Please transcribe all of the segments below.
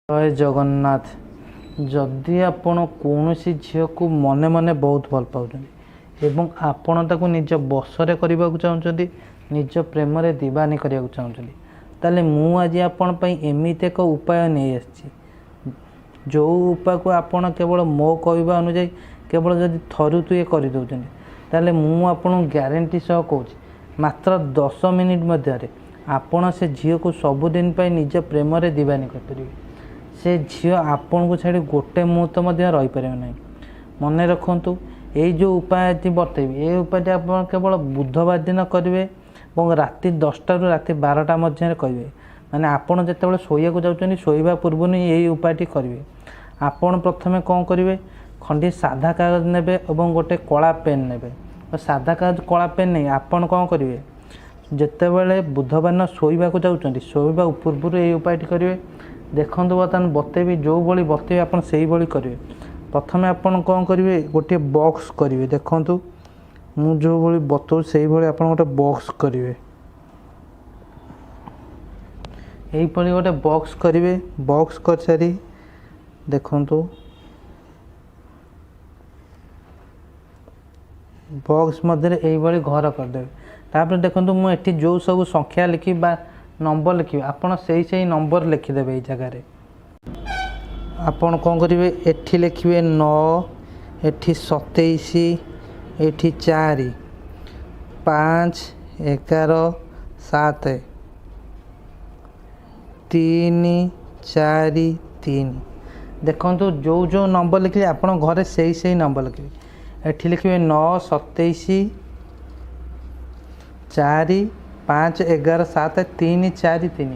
जय जगन्नाथ। जदि आपण कौन झील को मने मने बहुत भल पाँच एवं आपण ताको निज बसरे करने को चाहते निज प्रेम दीवानी करने को चाहते ताले मु आज आपण एमती एक उपाय नहीं आसी जो उपाय को आपण केवल मो कहवा अनुजाई केवल जदि थरु तु ये करदे ताले मु आपन ग्यारंटी सह कहूँ मात्र 10 मिनिट मध्य आपण से झील को सबुदिन निज प्रेम दीवानी करें से झील आपन को छाड़ी गोटे मुहूर्त रही पारे ना। मन रखु ये जो उपाय बतेबी ये उपाय आप केवल बुधवार दिन करेंगे और राति 10टा रू राति 12टा मध्य करेंगे माने आपन जिते शोया जाऊँ शोवा पूर्व यही उपाय करेंगे। आपन प्रथमे कौन करेंगे खंडी साधा कागज ने और गोटे कला पेन ने साधा कागज कला पेन नहीं आपन कौन करेंगे जिते बड़े बुधवार न शोवा जाऊँ शोवा पूर्व ये उपाय करेंगे। देखो बर्तमान बतेबी जो भाई बतेबी आप करेंगे। प्रथम आपन कौन करेंगे गोटे बॉक्स करेंगे देखु मु जो भाई बतौ से भाई आप गोटे बॉक्स करेंगे यही गोटे बॉक्स करेंगे। बॉक्स कर सारी देखु बॉक्स मध्य यही घर करदे तापर देखो मुझे जो सब संख्या लिखी नंबर लिखे आपड़ से नंबर लिखिदेवे ये जगार आपड़ कौन करेंगे एठी लिखे 9 एठी 27 एठी 4 5 11 7 3 4 3 देखो जो जो नंबर लिखे आप घरे से नंबर लिखे एठी लिखे 9 27 4 5 11 7 3 4 3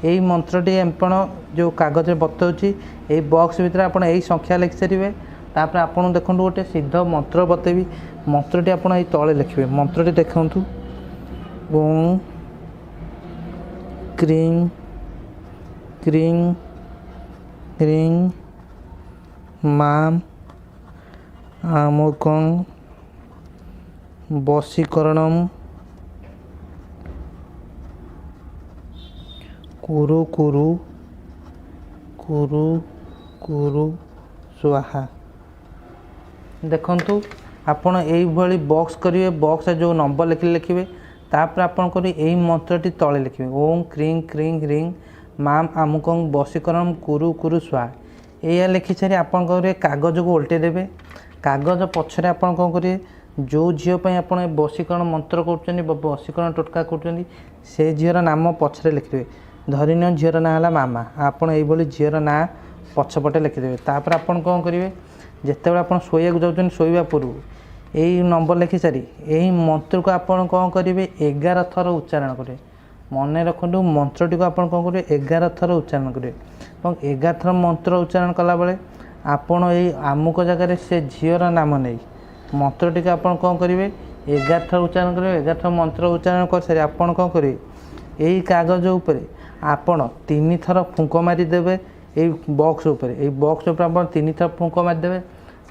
यही मंत्रटी आपण जो कागज बतौची यही बॉक्स भितर आपड़ यही संख्या लिखि सारे तापर आपन देखो गोटे सिद्ध मंत्र बतेबी मंत्रटी आपड़ ये तले लिखे मंत्रटी देखु ओं क्रीं क्रीं क्रीं मां आमुकं वशीकरणं कुरु कुरु कुरु कुरु स्वाहा। देखंतु आपण यही भली बॉक्स करेंगे बॉक्स जो नंबर लिखिले लिखे तापर आपन करी यही मंत्रटी तले लिखे ओं क्रीं क्रीं क्रीं माम आमुकं वशीकरण कुरु कुरु स्वाहा। या लिखि सारी आपन करेंगे कागज को उल्टे देवे कागज पछरे आपन कौन करेंगे जो झील आप वशीकरण मंत्र कर वशीकरण टोटका कर से झीर नाम पछरे लिखिदेवे धरिन झीर ना है मामा आपड़ ये झीर ना पछपटे लिखिदेवे तापर आपन कौन करेंगे जिते आप शोया जाऊँ शोवा पूर्व यही नंबर लिखि सारी यही मंत्र को आपन कौन करेंगे 11 थर उच्चारण करेंगे। मन रखु मंत्रटी को आपन कौन करेंगे 11 थर उच्चारण करेंगे और 11 थर मंत्र उच्चारण कला बेले आपन यही आमुक जगह से झीर नाम नहीं मंत्रटी को आपन कौन करेंगे 11 थर उच्चारण करेंगे 11 थर मंत्र उच्चारण कर सारी आपन कौन करेंगे यही कागज उपरे आपण 3 थर फुंक मारिदेवे ये बॉक्स उपरे ये बॉक्स उपर आप 3 थर फुंक मारिदेवे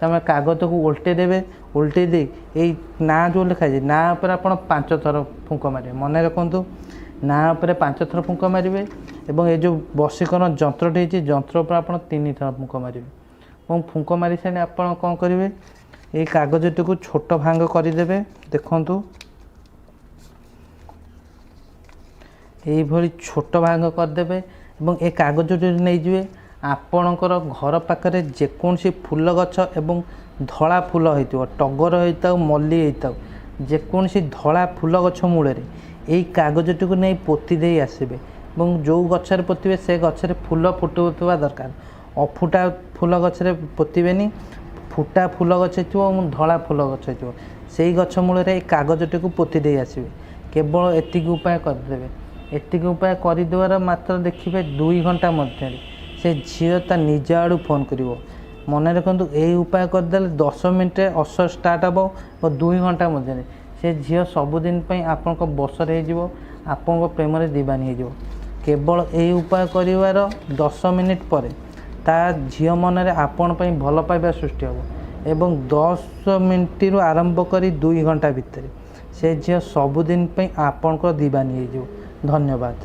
तमें कागज को उल्टे देवे उल्टे दे यही ना जो लिखा जाए ना पर आप 5 थर फुंक मारे मन रखु ना पर 5 थर फुंक मारे और ये जो वशीकरण जंत्रटी जंत्र उपर आप 3 थर फुंक मारे और फुंक मारी सारे आप कौन करेंगे ये कागजटी को छोट भांग करदे देखु यही भली छोट भांग करदे और ये कागज नहीं जाए आपणकर घर पाखे जेकोसी फूल गछ एवं धला फूल होता टगर होता मल्ली होता जेकोसी धला फूल गछ मूल यही कागजटी को नहीं पोती दे आसबे और जो गचर पोते से गचर फूल फुटुवा दरकार अफुटा फूल गचर पोतेनि फुटा फूल गछ हो धला फूल गछ हो से गछ मूल कागजटी को पोती दे आसबे केवल एतिक उपाय करदे एतिक उपाय करदेवार मात्र देखिए 2 घंटा मध्य से झील ता निज आड़ू फोन कर मन रखु यही उपाय करदे 10 मिनट असर स्टार्ट हे और 2 घंटा मध्य से झील सबुदिन आपण बसर हो प्रेम दीवानी हो केवल यही उपाय कर 10 मिनिट पर ता झील मन में आपण भल पाइबा सृष्टि हे एवं 10 मिनिट रु आरंभ कर 2 घंटा भितर से झील सबुदिन आपण दीवानी हो। धन्यवाद।